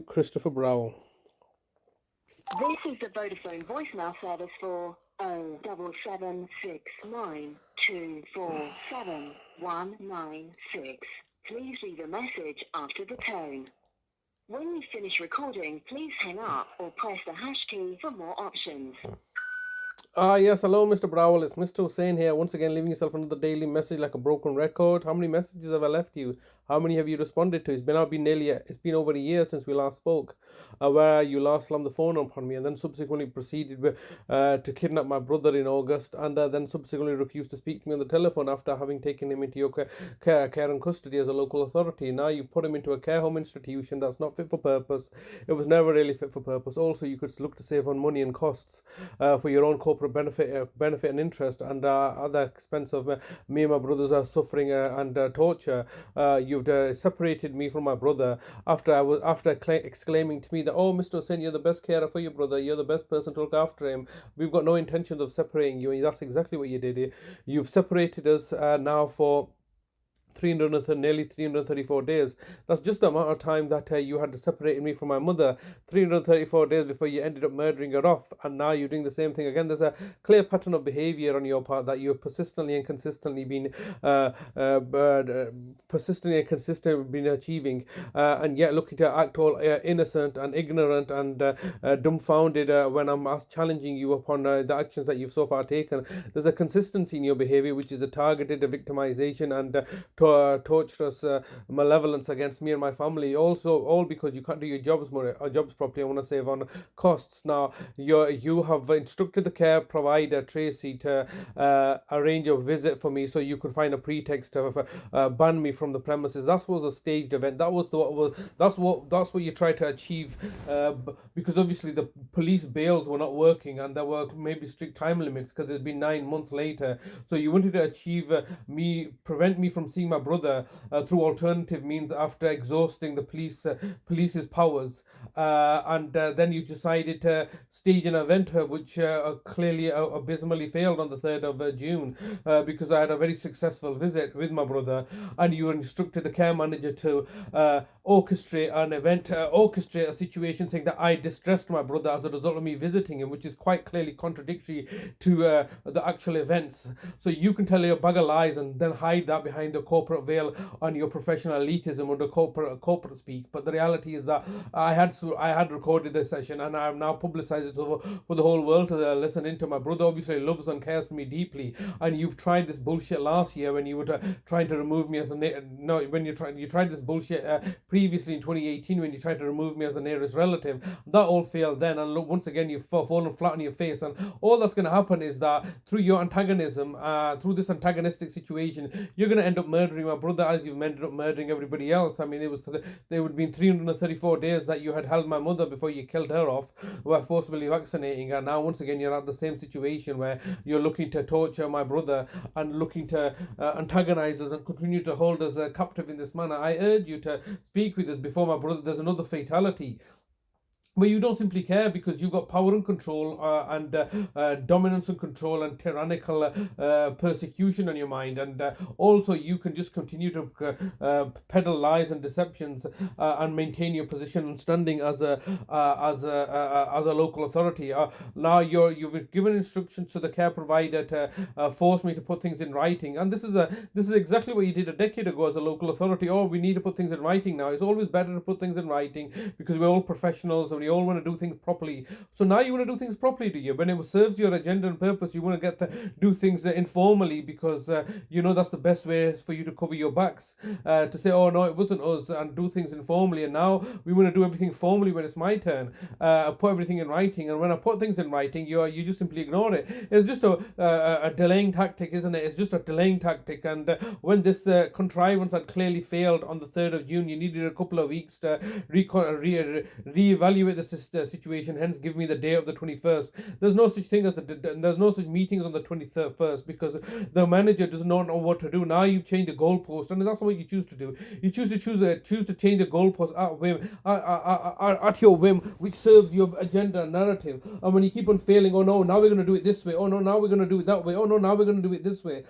Christopher Browell. This is the Vodafone voicemail service for 07769247196. Please leave a message after the tone. When you finish recording, please hang up or press the hash key for more options. Yes, hello, Mr. Browell. It's Mr. Hussein here, once again leaving yourself another daily message like a broken record. How many messages have I left you? How many have you responded to? It's been over a year since we last spoke, where you last slammed the phone upon me and then subsequently proceeded to kidnap my brother in August, and then subsequently refused to speak to me on the telephone after having taken him into your care and custody as a local authority. Now you put him into a care home institution that's not fit for purpose. It was never really fit for purpose. Also, you could look to save on money and costs for your own corporate benefit and interest, and at the expense of me and my brothers are suffering and torture. You've separated me from my brother after exclaiming to me that, oh, Mr. Hussein, you're the best carer for your brother, you're the best person to look after him, we've got no intentions of separating you. And that's exactly what you did. You've separated us now for nearly 334 days. That's just the amount of time that you had to separate me from my mother. 334 days before you ended up murdering her off, and now you're doing the same thing again. There's a clear pattern of behavior on your part that you've persistently and consistently been achieving, and yet looking to act all innocent and ignorant and dumbfounded when I'm challenging you upon the actions that you've so far taken. There's a consistency in your behavior which is a targeted victimization and torturous malevolence against me and my family. Also, all because you can't do your jobs properly. I want to save on costs. Now, you have instructed the care provider Tracy to arrange a visit for me so you could find a pretext to ban me from the premises. That was a staged event. That's what you tried to achieve, because obviously the police bails were not working and there were maybe strict time limits because it had been 9 months later. So you wanted to achieve prevent me from seeing my brother through alternative means after exhausting the police's powers, and then you decided to stage an event which clearly abysmally failed on the 3rd of June, because I had a very successful visit with my brother, and you instructed the care manager to orchestrate an event, orchestrate a situation saying that I distressed my brother as a result of me visiting him, which is quite clearly contradictory to the actual events. So you can tell a bag of lies and then hide that behind the corporate veil on your professional elitism or the corporate speak. But the reality is that I had recorded this session and I have now publicized it for the whole world to listen into. My brother obviously loves and cares for me deeply, and you've tried this bullshit last year when you were trying to remove me as you tried this bullshit previously in 2018 when you tried to remove me as a nearest relative. That all failed then, and look, once again you've fallen flat on your face. And all that's going to happen is that through your antagonism, through this antagonistic situation, you're going to end up murdering my brother as you've ended up murdering everybody else. I mean, there would have been 334 days that you had held my mother before you killed her off, were forcibly vaccinating, and now once again you're at the same situation where you're looking to torture my brother and looking to antagonize us and continue to hold us captive in this manner. I urge you to speak with us before my brother there's another fatality. But you don't simply care because you've got power and control and dominance and control and tyrannical persecution on your mind, and also you can just continue to peddle lies and deceptions and maintain your position and standing as a local authority. Now you've given instructions to the care provider to force me to put things in writing, and this is exactly what you did a decade ago as a local authority. Oh, we need to put things in writing now. It's always better to put things in writing because we're all professionals and we all want to do things properly. So now you want to do things properly, do you? When it serves your agenda and purpose, you want to do things informally because you know that's the best way for you to cover your backs, to say, oh no, it wasn't us, and do things informally. And now we want to do everything formally when it's my turn, put everything in writing. And when I put things in writing, you just simply ignore it. It's just a delaying tactic, isn't it? It's just a delaying tactic. And when this contrivance had clearly failed on the 3rd of June, you needed a couple of weeks to reevaluate the situation, hence give me the day of the 21st. There's no such thing as there's no such meetings on the 21st because the manager does not know what to do. Now you've changed the goalpost, and that's what you choose to do. You choose to change the goalpost at your whim, which serves your agenda and narrative. And when you keep on failing, oh no, now we're going to do it this way. Oh no, now we're going to do it that way. Oh no, now we're going to do it this way.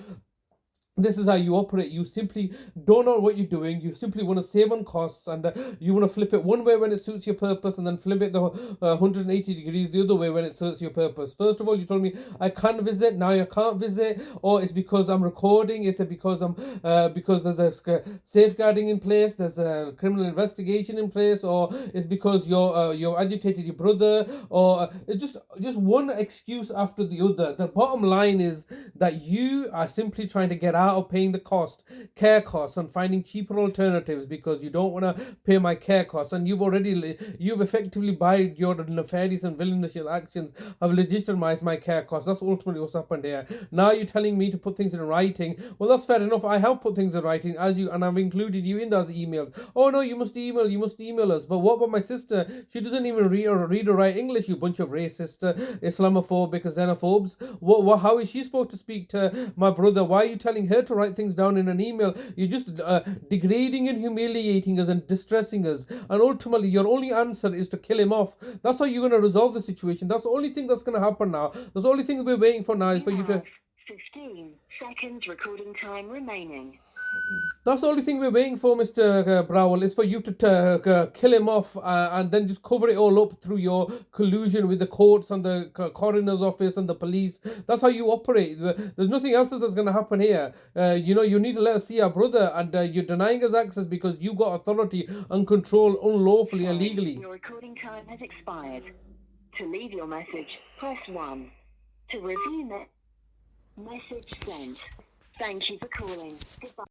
This is how you operate. You simply don't know what you're doing. You simply want to save on costs, and you want to flip it one way when it suits your purpose, and then flip it the 180 degrees the other way when it suits your purpose. First of all, you told me I can visit, now I can't visit, or it's because I'm recording. Is it because I'm because there's a safeguarding in place, there's a criminal investigation in place, or it's because you're agitated your brother, or it's just one excuse after the other. The bottom line is that you are simply trying to get out of paying the care costs, and finding cheaper alternatives because you don't want to pay my care costs, and you've effectively by your nefarious and villainous actions have legitimized my care costs. That's ultimately what's happened here. Now you're telling me to put things in writing. Well, that's fair enough. I have put things in writing as you, and I've included you in those emails. Oh no, you must email us. But what about my sister? She doesn't even read or write English. You bunch of racist, Islamophobic, xenophobes. How is she supposed to speak to my brother? Why are you telling her to write things down in an email? You're just degrading and humiliating us and distressing us. And ultimately, your only answer is to kill him off. That's how you're going to resolve the situation. That's the only thing that's going to happen now. That's the only thing we're waiting for now is for you to. 15 seconds recording time remaining. That's the only thing we're waiting for, Mr. Browell, is for you to kill him off and then just cover it all up through your collusion with the courts and the coroner's office and the police. That's how you operate. There's nothing else that's going to happen here. You need to let us see our brother, and you're denying us access because you got authority and control unlawfully and illegally. Your recording time has expired. To leave your message, press 1. To review message sent. Thank you for calling. Goodbye.